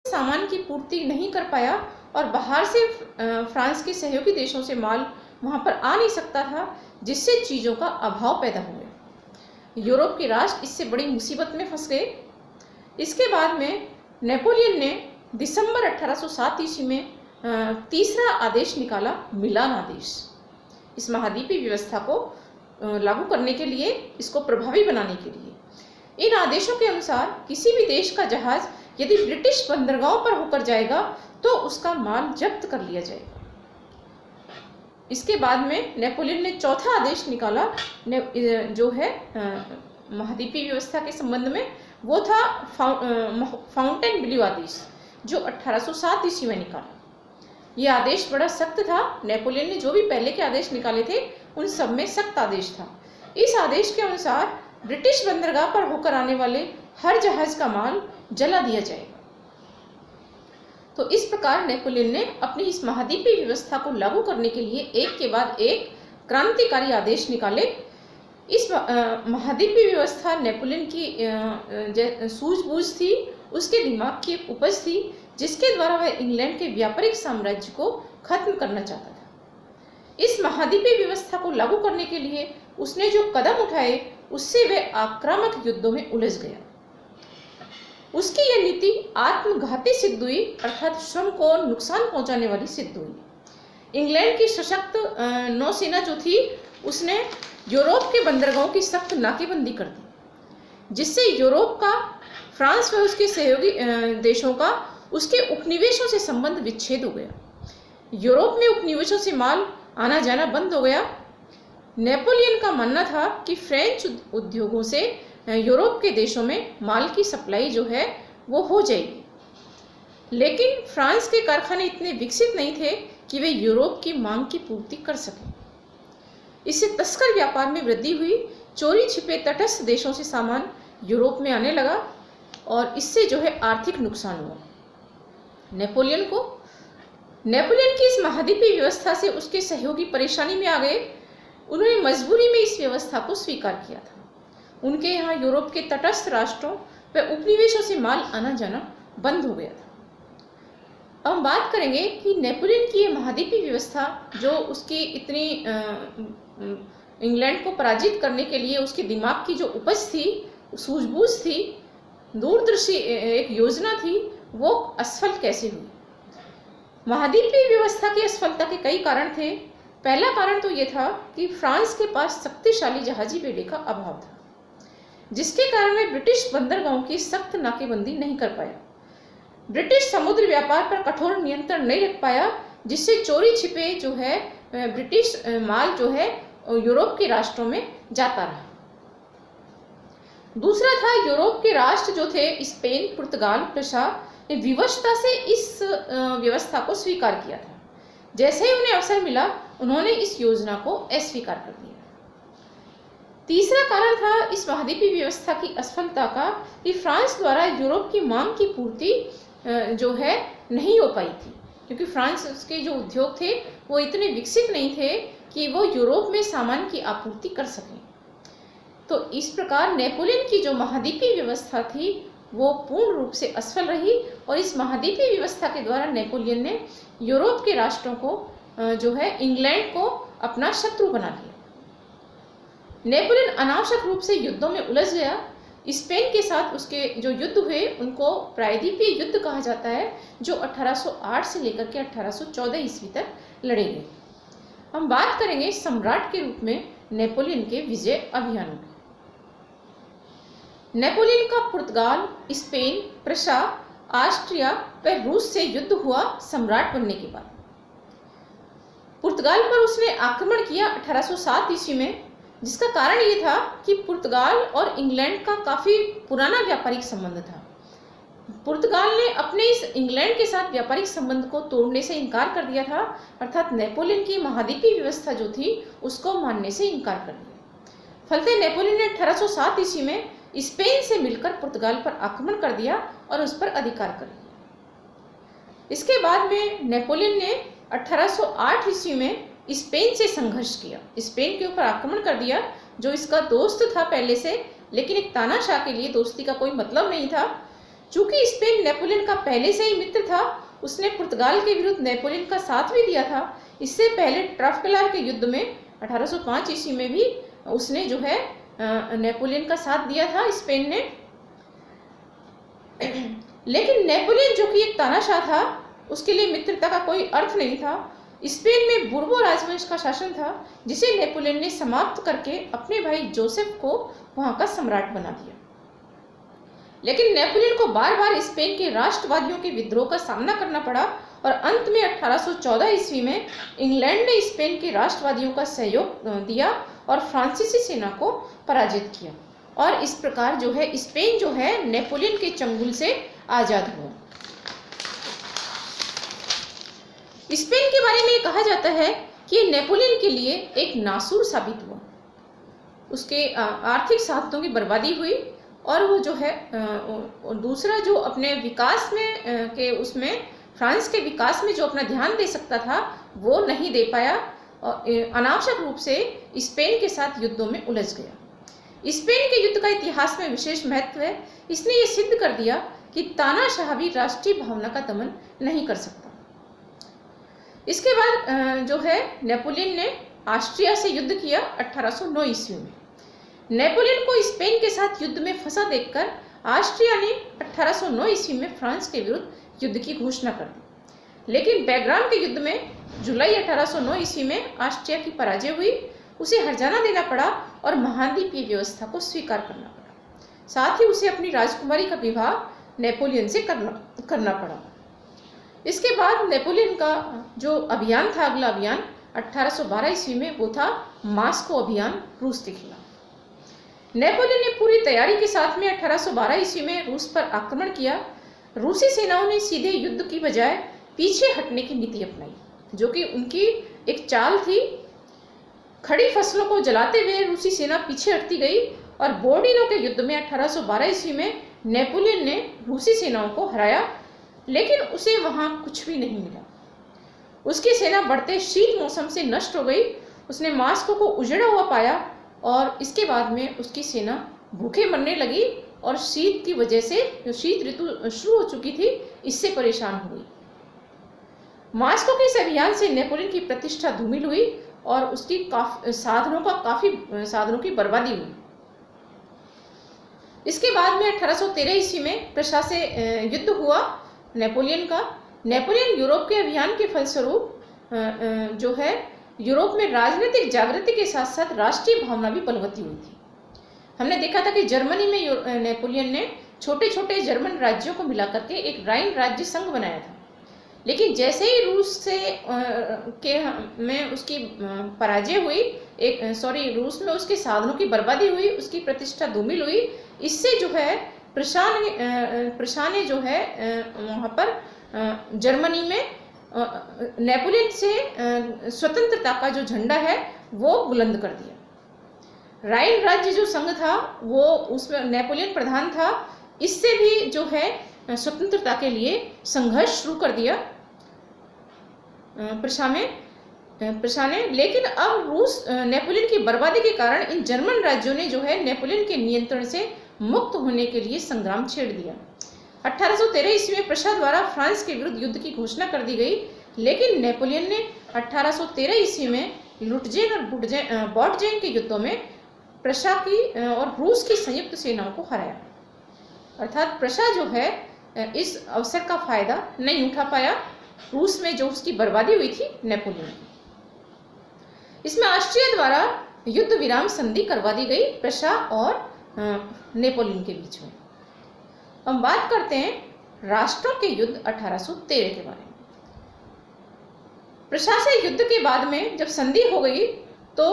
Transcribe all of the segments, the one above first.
सामान की पूर्ति नहीं कर पाया और बाहर से फ्रांस के सहयोगी देशों से माल वहाँ पर आ नहीं सकता था, जिससे चीज़ों का अभाव पैदा हो गया। यूरोप के राष्ट्र इससे बड़ी मुसीबत में फंस गए। इसके बाद में नेपोलियन ने दिसंबर 1807 ईस्वी में तीसरा आदेश निकाला, मिलान आदेश। इस महाद्वीपीय व्यवस्था को लागू करने के लिए, इसको प्रभावी बनाने के लिए। इन आदेशों के अनुसार किसी भी देश का जहाज यदि ब्रिटिश बंदरगाहों पर होकर जाएगा तो उसका माल जब्त कर लिया जाएगा। इसके बाद में नेपोलियन ने चौथा आदेश निकाला, जो है महाद्वीपीय व्यवस्था के संबंध में, वो था फाउंटेन ब्लू आदेश, जो 1807 ईस्वी में निकाला। यह आदेश बड़ा सख्त था। नेपोलियन ने जो भी पहले के आदेश निकाले थे उन सब में सख्त आदेश था। इस आदेश के अनुसार ब्रिटिश बंदरगाह पर होकर आने वाले हर जहाज का माल जला दिया जाएगा। तो इस प्रकार नेपोलियन ने अपनी इस महाद्वीपीय व्यवस्था को लागू करने के लिए एक के बाद एक क्रांतिकारी आदेश निकाले। इस महाद्वीपीय व्यवस्था नेपोलियन की सूझबूझ थी, उसके दिमाग की एक उपज थी, जिसके द्वारा वह इंग्लैंड के व्यापारिक साम्राज्य को खत्म करना चाहता था। इस महाद्वीपीय व्यवस्था को लागू करने के लिए उसने जो कदम उठाए, उससे वह आक्रामक युद्धों में उलझ गया। उसकी यह नीति आत्मघाती सिद्ध हुई, अर्थात श्रम को नुकसान पहुंचाने वाली सिद्ध हुई। इंग्लैंड की सशक्त नौसेना जो थी, उसने यूरोप के बंदरगाहों की सख्त नाकेबंदी कर दी, जिससे यूरोप का, फ्रांस व उसके सहयोगी देशों का उसके उपनिवेशों से संबंध विच्छेद हो गया। यूरोप में उपनिवेशों से माल आना जाना बंद हो गया। नेपोलियन का मानना था कि फ्रेंच उद्योगों से यूरोप के देशों में माल की सप्लाई जो है वो हो जाएगी, लेकिन फ्रांस के कारखाने इतने विकसित नहीं थे कि वे यूरोप की मांग की पूर्ति कर सकें। इससे तस्कर व्यापार में वृद्धि हुई। चोरी छिपे तटस्थ देशों से सामान यूरोप में आने लगा और इससे जो है आर्थिक नुकसान हुआ। नेपोलियन की इस महाद्वीपीय व्यवस्था से उसके सहयोगी परेशानी में आ गए। उन्होंने मजबूरी में इस व्यवस्था को स्वीकार किया था। उनके यहाँ यूरोप के तटस्थ राष्ट्रों व उपनिवेशों से माल आना जाना बंद हो गया था। अब हम बात करेंगे कि नेपोलियन की ये महाद्वीपीय व्यवस्था, जो उसकी इतनी इंग्लैंड को पराजित करने के लिए उसके दिमाग की जो उपज थी, सूझबूझ थी, दूरदर्शी एक योजना थी, वो असफल कैसे हुई। महाद्वीपीय व्यवस्था की असफलता के कई कारण थे। पहला कारण तो ये था कि फ्रांस के पास शक्तिशाली जहाजी बेड़े का अभाव था, जिसके कारण वे ब्रिटिश बंदरगाहों की सख्त नाकेबंदी नहीं कर पाया। ब्रिटिश समुद्र व्यापार पर कठोर नियंत्रण नहीं रख पाया, जिससे चोरी छिपे जो है ब्रिटिश माल जो है यूरोप के राष्ट्रों में जाता रहा। दूसरा था, यूरोप के राष्ट्र जो थे स्पेन, पुर्तगाल, प्रशा ने विवशता से इस व्यवस्था को स्वीकार किया था। जैसे ही उन्हें अवसर मिला, उन्होंने इस योजना को अस्वीकार कर दिया। तीसरा कारण था इस महाद्वीपीय व्यवस्था की असफलता का कि फ्रांस द्वारा यूरोप की मांग की पूर्ति जो है नहीं हो पाई थी, क्योंकि फ्रांस के जो उद्योग थे वो इतने विकसित नहीं थे कि वो यूरोप में सामान की आपूर्ति कर सकें। तो इस प्रकार नेपोलियन की जो महाद्वीपीय व्यवस्था थी वो पूर्ण रूप से असफल रही और इस महाद्वीपीय व्यवस्था के द्वारा नेपोलियन ने यूरोप के राष्ट्रों को जो है इंग्लैंड को अपना शत्रु बना लिया। नेपोलियन अनावश्यक रूप से युद्धों में उलझ गया। स्पेन के साथ उसके जो युद्ध हुए उनको प्रायद्वीपीय युद्ध कहा जाता है, जो 1808 से लेकर के 1814 ईस्वी तक लड़े गए। हम बात करेंगे सम्राट के रूप में नेपोलियन के विजय अभियानों की। नेपोलियन का पुर्तगाल, स्पेन, प्रशा, ऑस्ट्रिया व रूस से युद्ध हुआ सम्राट बनने के बाद। पुर्तगाल पर उसने आक्रमण किया 1807 ईस्वी में, जिसका कारण ये था कि पुर्तगाल और इंग्लैंड का काफ़ी पुराना व्यापारिक संबंध था। पुर्तगाल ने अपने इस इंग्लैंड के साथ व्यापारिक संबंध को तोड़ने से इनकार कर दिया था, अर्थात नेपोलियन की महाद्वीपीय व्यवस्था जो थी उसको मानने से इनकार कर दिया। फलते नेपोलियन ने 1807 ईस्वी में स्पेन से मिलकर पुर्तगाल पर आक्रमण कर दिया और उस पर अधिकार कर लिया। इसके बाद में नेपोलियन ने 1808 ईस्वी में स्पेन से संघर्ष किया, स्पेन के ऊपर आक्रमण कर दिया, जो इसका दोस्त था पहले से, लेकिन एक तानाशाह के लिए दोस्ती का कोई मतलब नहीं था। चूंकि स्पेन नेपोलियन का पहले से ही मित्र था, उसने पुर्तगाल के विरुद्ध नेपोलियन का साथ भी दिया था। इससे पहले ट्राफलगार के युद्ध में 1805 ईस्वी में भी उसने जो है नेपोलियन का साथ दिया था स्पेन ने। लेकिन नेपोलियन जो कि एक तानाशाह था, उसके लिए मित्रता का कोई अर्थ नहीं था। स्पेन में बुर्बो राजवंश का शासन था, जिसे नेपोलियन ने समाप्त करके अपने भाई जोसेफ को वहां का सम्राट बना दिया। लेकिन नेपोलियन को बार बार स्पेन के राष्ट्रवादियों के विद्रोह का सामना करना पड़ा और अंत में 1814 ईस्वी में इंग्लैंड ने स्पेन के राष्ट्रवादियों का सहयोग दिया और फ्रांसीसी सेना को पराजित किया, और इस प्रकार जो है स्पेन जो है नेपोलियन के चंगुल से आजाद हुआ। स्पेन के बारे में कहा जाता है कि नेपोलियन के लिए एक नासूर साबित हुआ। उसके आर्थिक साधनों की बर्बादी हुई और वो जो है दूसरा जो अपने विकास में उसमें फ्रांस के विकास में जो अपना ध्यान दे सकता था वो नहीं दे पाया और अनावश्यक रूप से स्पेन के साथ युद्धों में उलझ गया। स्पेन के युद्ध का इतिहास में विशेष महत्व है। इसने ये सिद्ध कर दिया कि तानाशाह भी राष्ट्रीय भावना का दमन नहीं कर सकता। इसके बाद जो है नेपोलियन ने ऑस्ट्रिया से युद्ध किया 1809 ईस्वी में। नेपोलियन को स्पेन के साथ युद्ध में फंसा देखकर ऑस्ट्रिया ने 1809 ईस्वी में फ्रांस के विरुद्ध युद्ध की घोषणा कर दी। लेकिन बैग्राम के युद्ध में जुलाई 1809 ईस्वी में ऑस्ट्रिया की पराजय हुई, उसे हर्जाना देना पड़ा और महाद्वीपीय व्यवस्था को स्वीकार करना पड़ा। साथ ही उसे अपनी राजकुमारी का विवाह नेपोलियन से करना पड़ा। इसके बाद नेपोलियन का जो अभियान था, अगला अभियान 1812 ईस्वी में, वो था मास्को अभियान रूस के खिलाफ। नेपोलियन ने पूरी तैयारी के साथ में 1812 ईस्वी में रूस पर आक्रमण किया। रूसी सेनाओं ने सीधे युद्ध की बजाय पीछे हटने की नीति अपनाई, जो कि उनकी एक चाल थी। खड़ी फसलों को जलाते हुए रूसी सेना पीछे हटती गई और बोर्डीनो के युद्ध में 1812 ईस्वी में नेपोलियन ने रूसी सेनाओं को हराया, लेकिन उसे वहां कुछ भी नहीं मिला। उसकी सेना बढ़ते शीत मौसम से नष्ट हो गई। उसने मास्को को उजड़ा हुआ पाया और इसके बाद में उसकी सेना भूखे मरने लगी और शीत की वजह से, जो शीत ऋतु शुरू हो चुकी थी, इससे परेशान हो गई। मास्को के इस अभियान से नेपोलियन की प्रतिष्ठा धूमिल हुई और उसकी काफी साधनों की बर्बादी हुई। इसके बाद में 1813 ईस्वी में प्रशा से युद्ध हुआ नेपोलियन का। नेपोलियन यूरोप के अभियान के फलस्वरूप जो है यूरोप में राजनीतिक जागृति के साथ साथ राष्ट्रीय भावना भी बलवती हुई थी। हमने देखा था कि जर्मनी में नेपोलियन ने छोटे छोटे जर्मन राज्यों को मिलाकर के एक राइन राज्य संघ बनाया था। लेकिन जैसे ही रूस से में उसकी पराजय हुई, रूस में उसके साधनों की बर्बादी हुई, उसकी प्रतिष्ठा धूमिल हुई। इससे जो है प्रशा ने जो है वहाँ पर जर्मनी में नेपोलियन से स्वतंत्रता का जो झंडा है वो बुलंद कर दिया। राइन राज्य जो संघ था वो उसमें नेपोलियन प्रधान था। इससे भी जो है स्वतंत्रता के लिए संघर्ष शुरू कर दिया प्रशा ने। लेकिन अब रूस नेपोलियन की बर्बादी के कारण इन जर्मन राज्यों ने जो है नेपोलियन के नियंत्रण से मुक्त होने के लिए संग्राम छेड़ दिया। 1813 ईस्वी में प्रशा द्वारा फ्रांस के विरुद्ध युद्ध की घोषणा कर दी गई, लेकिन नेपोलियन ने 1813 ईस्वी में लुटजेन और बॉटजेन के युद्धों में प्रशा की और रूस की संयुक्त सेनाओं को हराया। अर्थात प्रशा जो है इस अवसर का फायदा नहीं उठा पाया रूस में जो उसकी बर्बादी हुई थी नेपोलियन। इसमें ऑस्ट्रिया द्वारा युद्ध विराम संधि करवा दी गई प्रशा और नेपोलियन के बीच में। हम बात करते हैं राष्ट्रों के युद्ध 1813 के बारे में। प्रशा से युद्ध के बाद में जब संधि हो गई तो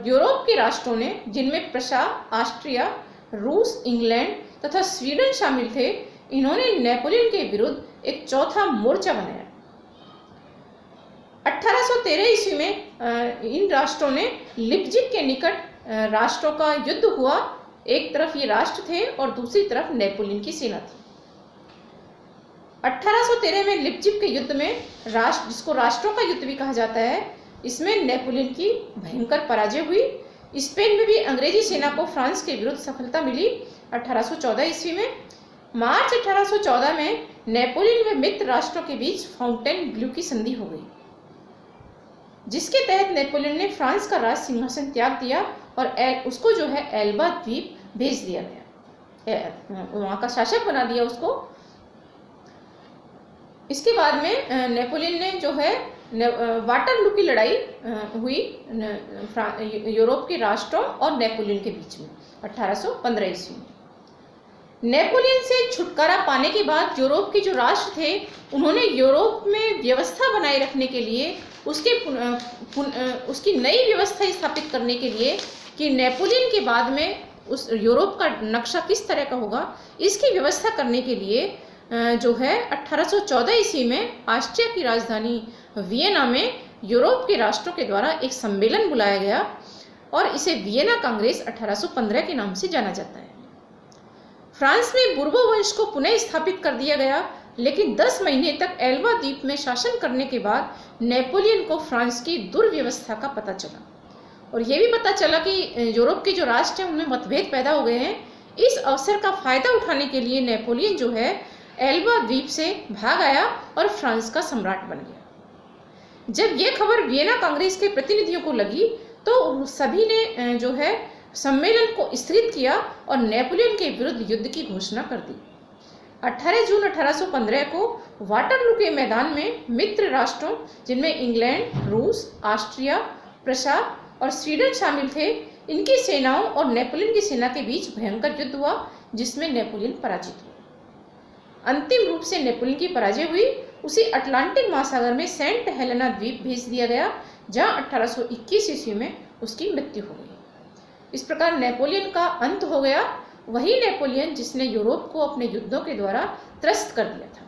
यूरोप के राष्ट्रों ने, जिनमें प्रशा, ऑस्ट्रिया, रूस, इंग्लैंड तथा स्वीडन शामिल थे, इन्होंने नेपोलियन के विरुद्ध एक चौथा मोर्चा बनाया। 1813 ईस्वी में इन राष्ट्रों ने लिप्जिग के निकट राष्ट्रों का युद्ध हुआ। एक तरफ ये राष्ट्र थे और दूसरी तरफ नेपोलियन की सेना थी। 1813 में लिप्जिग के युद्ध में जिसको राष्ट्रों का युद्ध भी कहा जाता है, इसमें नेपोलियन की भयंकर पराजय हुई। स्पेन में भी अंग्रेजी सेना को फ्रांस के विरुद्ध सफलता मिली 1814 ईस्वी में। मार्च 1814 में नेपोलियन व मित्र राष्ट्रों के बीच फाउंटेनब्लू की संधि हो गई, जिसके तहत नेपोलियन ने फ्रांस का राज सिंहासन त्याग दिया और उसको जो है एल्बा द्वीप भेज दिया गया, वहाँ का शासक बना दिया उसको। इसके बाद में नेपोलियन ने जो है वाटरलू की लड़ाई हुई यूरोप के राष्ट्रों और नेपोलियन के बीच में 1815 ईस्वी में। नेपोलियन से छुटकारा पाने के बाद यूरोप के जो राष्ट्र थे उन्होंने यूरोप में व्यवस्था बनाए रखने के लिए उसकी नई व्यवस्था स्थापित करने के लिए कि नेपोलियन के बाद में उस यूरोप का नक्शा किस तरह का होगा, इसकी व्यवस्था करने के लिए जो है 1814 ईस्वी में ऑस्ट्रिया की राजधानी वियना में यूरोप के राष्ट्रों के द्वारा एक सम्मेलन बुलाया गया और इसे वियना कांग्रेस 1815 के नाम से जाना जाता है। फ्रांस में बुर्बो वंश को पुनः स्थापित कर दिया गया, लेकिन 10 महीने तक एल्बा द्वीप में शासन करने के बाद नेपोलियन को फ्रांस की दुर्व्यवस्था का पता चला और यह भी पता चला कि यूरोप के जो राष्ट्र हैं उनमें मतभेद पैदा हो गए हैं। इस अवसर का फायदा उठाने के लिए नेपोलियन जो है एल्बा द्वीप से भाग आया और फ्रांस का सम्राट बन गया। जब यह खबर वियना कांग्रेस के प्रतिनिधियों को लगी तो सभी ने जो है सम्मेलन को स्थगित किया और नेपोलियन के विरुद्ध युद्ध की घोषणा कर दी। 18 जून 1815 को वाटरलू के मैदान में मित्र राष्ट्रों, जिनमें इंग्लैंड, रूस, ऑस्ट्रिया, प्रशा और स्वीडन शामिल थे, इनकी सेनाओं और नेपोलियन की सेना के बीच भयंकर युद्ध हुआ, जिसमें नेपोलियन पराजित हुआ। अंतिम रूप से नेपोलियन की पराजय हुई। उसे अटलांटिक महासागर में सेंट हेलेना द्वीप भेज दिया गया, जहां 1821 ईस्वी में उसकी मृत्यु हो गई। इस प्रकार नेपोलियन का अंत हो गया, वही नेपोलियन जिसने यूरोप को अपने युद्धों के द्वारा त्रस्त कर दिया था।